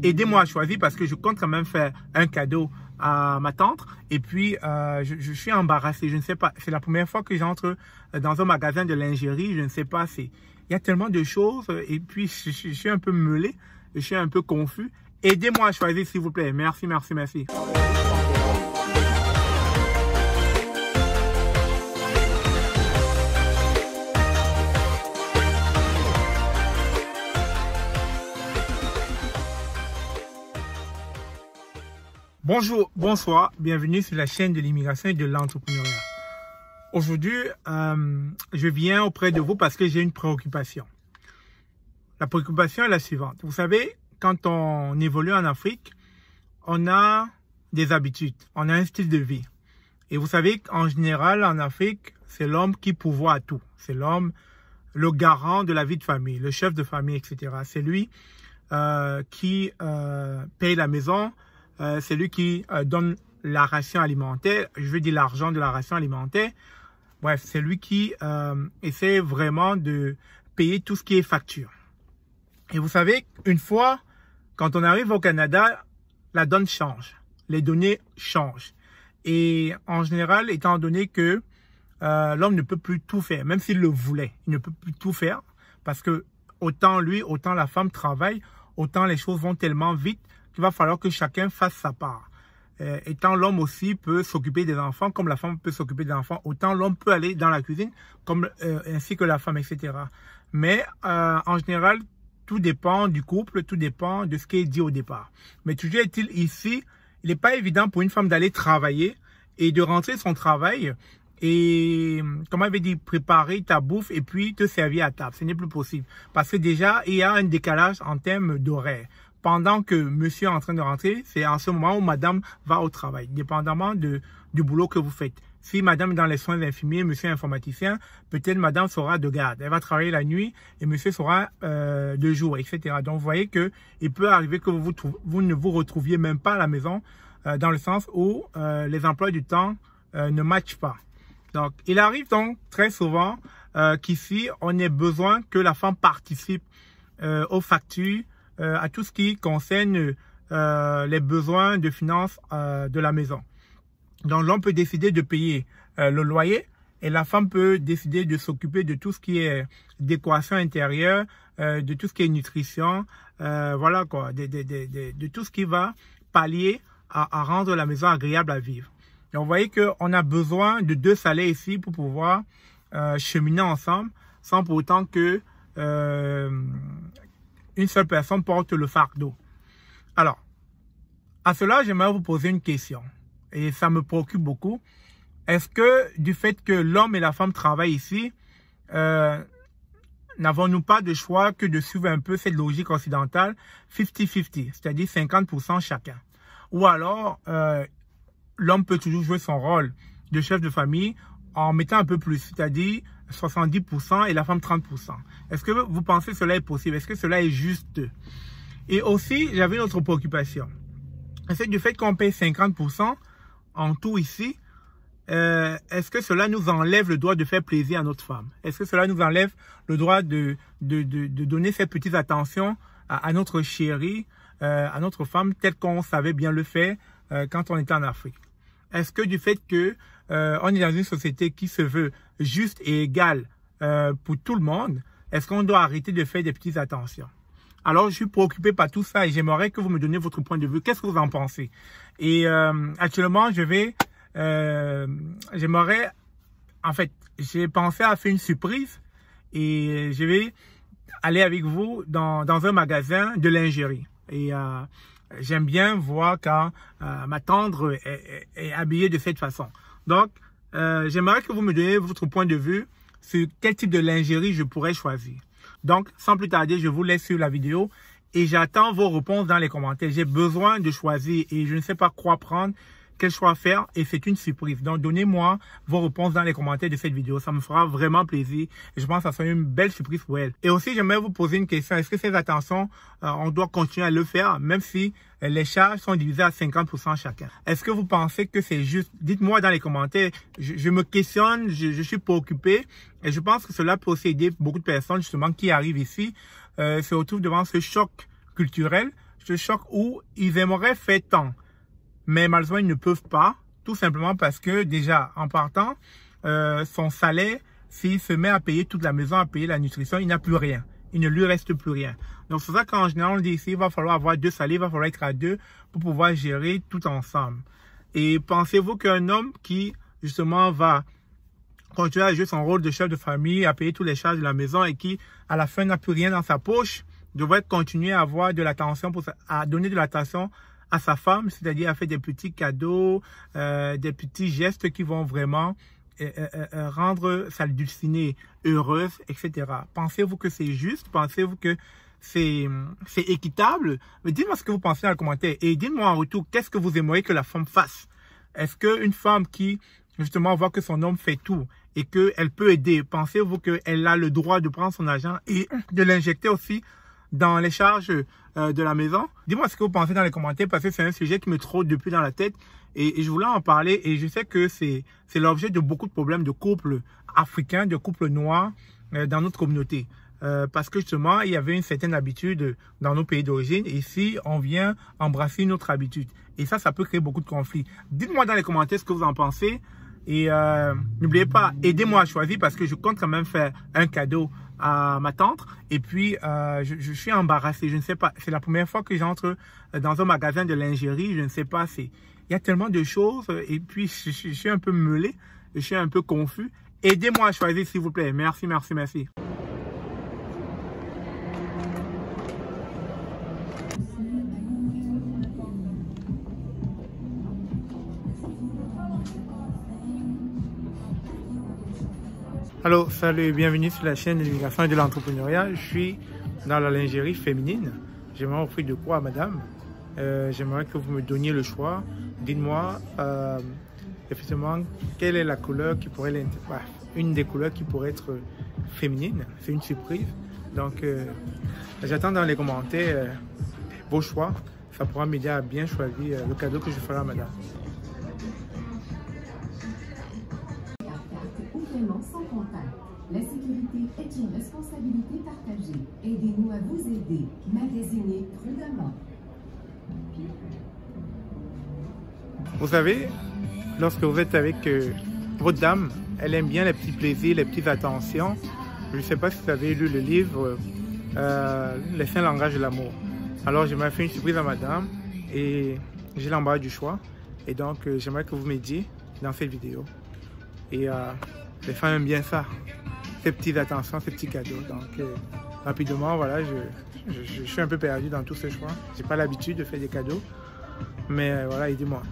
aidez-moi à choisir parce que je compte quand même faire un cadeau à ma tante. Et puis, je suis embarrassé. Je ne sais pas. C'est la première fois que j'entre dans un magasin de lingerie. Je ne sais pas. Il y a tellement de choses. Et puis, je suis un peu meulé. Je suis un peu confus. Aidez-moi à choisir, s'il vous plaît. Merci, merci, merci. Bonjour, bonsoir, bienvenue sur la chaîne de l'immigration et de l'entrepreneuriat. Aujourd'hui, je viens auprès de vous parce que j'ai une préoccupation. La préoccupation est la suivante. Vous savez, quand on évolue en Afrique, on a des habitudes, on a un style de vie. Et vous savez qu'en général, en Afrique, c'est l'homme qui pourvoit à tout. C'est l'homme, le garant de la vie de famille, le chef de famille, etc. C'est lui qui paye la maison. C'est lui qui donne la ration alimentaire, je veux dire l'argent de la ration alimentaire. Bref, c'est lui qui essaie vraiment de payer tout ce qui est facture. Et vous savez, une fois, quand on arrive au Canada, la donne change. Les données changent. Et en général, étant donné que l'homme ne peut plus tout faire, même s'il le voulait, il ne peut plus tout faire parce que autant lui, autant la femme travaille, autant les choses vont tellement vite qu'il va falloir que chacun fasse sa part. Étant l'homme aussi peut s'occuper des enfants comme la femme peut s'occuper des enfants, autant l'homme peut aller dans la cuisine comme ainsi que la femme, etc. Mais en général, tout dépend du couple, tout dépend de ce qui est dit au départ. Mais toujours est-il ici, il n'est pas évident pour une femme d'aller travailler et de rentrer de son travail et, comme on avait dit, préparer ta bouffe et puis te servir à table. Ce n'est plus possible parce que déjà, il y a un décalage en termes d'horaire. Pendant que monsieur est en train de rentrer, c'est en ce moment où madame va au travail, dépendamment du boulot que vous faites. Si madame est dans les soins infirmiers, monsieur est informaticien, peut-être madame sera de garde. Elle va travailler la nuit et monsieur sera de jour, etc. Donc, vous voyez qu'il peut arriver que vous ne vous retrouviez même pas à la maison, dans le sens où les emplois du temps ne matchent pas. Donc, il arrive donc très souvent qu'ici, on ait besoin que la femme participe aux factures, à tout ce qui concerne les besoins de finances de la maison. Donc, l'homme peut décider de payer le loyer et la femme peut décider de s'occuper de tout ce qui est décoration intérieure, de tout ce qui est nutrition, voilà quoi, de tout ce qui va pallier à rendre la maison agréable à vivre. Donc, vous voyez qu'on a besoin de deux salaires ici pour pouvoir cheminer ensemble sans pour autant que une seule personne porte le fardeau. Alors, à cela, j'aimerais vous poser une question. Et ça me préoccupe beaucoup. Est-ce que du fait que l'homme et la femme travaillent ici, n'avons-nous pas de choix que de suivre un peu cette logique occidentale 50-50, c'est-à-dire 50% chacun? Ou alors, l'homme peut toujours jouer son rôle de chef de famille en mettant un peu plus, c'est-à-dire 70% et la femme 30%. Est-ce que vous pensez que cela est possible? Est-ce que cela est juste? Et aussi, j'avais une autre préoccupation. C'est du fait qu'on paye 50% en tout ici, est-ce que cela nous enlève le droit de faire plaisir à notre femme? Est-ce que cela nous enlève le droit de donner ces petites attentions à notre chérie, à notre femme, tel qu'on savait bien le faire quand on était en Afrique? Est-ce que du fait que on est dans une société qui se veut juste et égale pour tout le monde, est-ce qu'on doit arrêter de faire des petites attentions? Alors, je suis préoccupé par tout ça et j'aimerais que vous me donniez votre point de vue. Qu'est-ce que vous en pensez? Et actuellement, j'aimerais, en fait, j'ai pensé à faire une surprise et je vais aller avec vous dans un magasin de lingerie. Et j'aime bien voir quand ma tendre est habillée de cette façon. Donc, j'aimerais que vous me donniez votre point de vue sur quel type de lingerie je pourrais choisir. Donc, sans plus tarder, je vous laisse sur la vidéo et j'attends vos réponses dans les commentaires. J'ai besoin de choisir et je ne sais pas quoi prendre, quel choix faire et c'est une surprise. Donc, donnez-moi vos réponses dans les commentaires de cette vidéo. Ça me fera vraiment plaisir et je pense que ça sera une belle surprise pour elle. Et aussi, j'aimerais vous poser une question. Est-ce que ces attentions, on doit continuer à le faire même si les charges sont divisées à 50% chacun? Est-ce que vous pensez que c'est juste? Dites-moi dans les commentaires. Je me questionne, je suis préoccupé et je pense que cela peut aussi aider beaucoup de personnes justement qui arrivent ici, se retrouvent devant ce choc culturel. Je où ils aimeraient faire tant, mais malheureusement ils ne peuvent pas, tout simplement parce que déjà en partant, son salaire, s'il se met à payer toute la maison, à payer la nutrition, il n'a plus rien. Il ne lui reste plus rien. Donc c'est ça qu'en général on dit ici, il va falloir avoir 2 salaires, il va falloir être à 2 pour pouvoir gérer tout ensemble. Et pensez-vous qu'un homme qui justement va continuer à jouer son rôle de chef de famille, à payer toutes les charges de la maison et qui à la fin n'a plus rien dans sa poche, devrait continuer à avoir de l'attention, à donner de l'attention à sa femme, c'est-à-dire à faire des petits cadeaux, des petits gestes qui vont vraiment rendre sa dulcinée heureuse, etc. Pensez-vous que c'est juste? Pensez-vous que c'est équitable? Mais dites-moi ce que vous pensez dans les commentaires et dites-moi en retour qu'est-ce que vous aimeriez que la femme fasse. Est-ce qu'une femme qui justement voit que son homme fait tout et qu'elle peut aider, pensez-vous qu'elle a le droit de prendre son argent et de l'injecter aussi dans les charges de la maison? Dis-moi ce que vous pensez dans les commentaires parce que c'est un sujet qui me trotte depuis dans la tête et je voulais en parler et je sais que c'est l'objet de beaucoup de problèmes de couples africains, de couples noirs dans notre communauté. Parce que justement, il y avait une certaine habitude dans nos pays d'origine. Et ici, on vient embrasser une autre habitude. Et ça peut créer beaucoup de conflits. Dites-moi dans les commentaires ce que vous en pensez. Et n'oubliez pas, aidez-moi à choisir parce que je compte quand même faire un cadeau à ma tante. Et puis, je suis embarrassé. Je ne sais pas. C'est la première fois que j'entre dans un magasin de lingerie. Je ne sais pas. Il y a tellement de choses. Et puis, je suis un peu meulé. Je suis un peu confus. Aidez-moi à choisir, s'il vous plaît. Merci, merci, merci. Alors, salut, bienvenue sur la chaîne de l'immigration et de l'entrepreneuriat. Je suis dans la lingerie féminine. J'aimerais offrir de quoi à madame. J'aimerais que vous me donniez le choix. Dites-moi, effectivement, quelle est la couleur qui pourrait l'intéresser. Une des couleurs qui pourrait être féminine. C'est une surprise. Donc, j'attends dans les commentaires vos choix. Ça pourra m'aider à bien choisir le cadeau que je ferai à madame. Sans contact. La sécurité est une responsabilité partagée. Aidez-nous à vous aider. Magasinez prudemment. Vous savez, lorsque vous êtes avec votre dame, elle aime bien les petits plaisirs, les petites attentions. Je ne sais pas si vous avez lu le livre Les 5 langages de l'amour. Alors j'aimerais faire une surprise à madame et j'ai l'embarras du choix. Et donc j'aimerais que vous m'aidiez dans cette vidéo. Et les femmes aiment bien ça, ces petites attentions, ces petits cadeaux. Donc rapidement, voilà, je suis un peu perdu dans tous ces choix. J'ai pas l'habitude de faire des cadeaux, mais voilà, aidez-moi.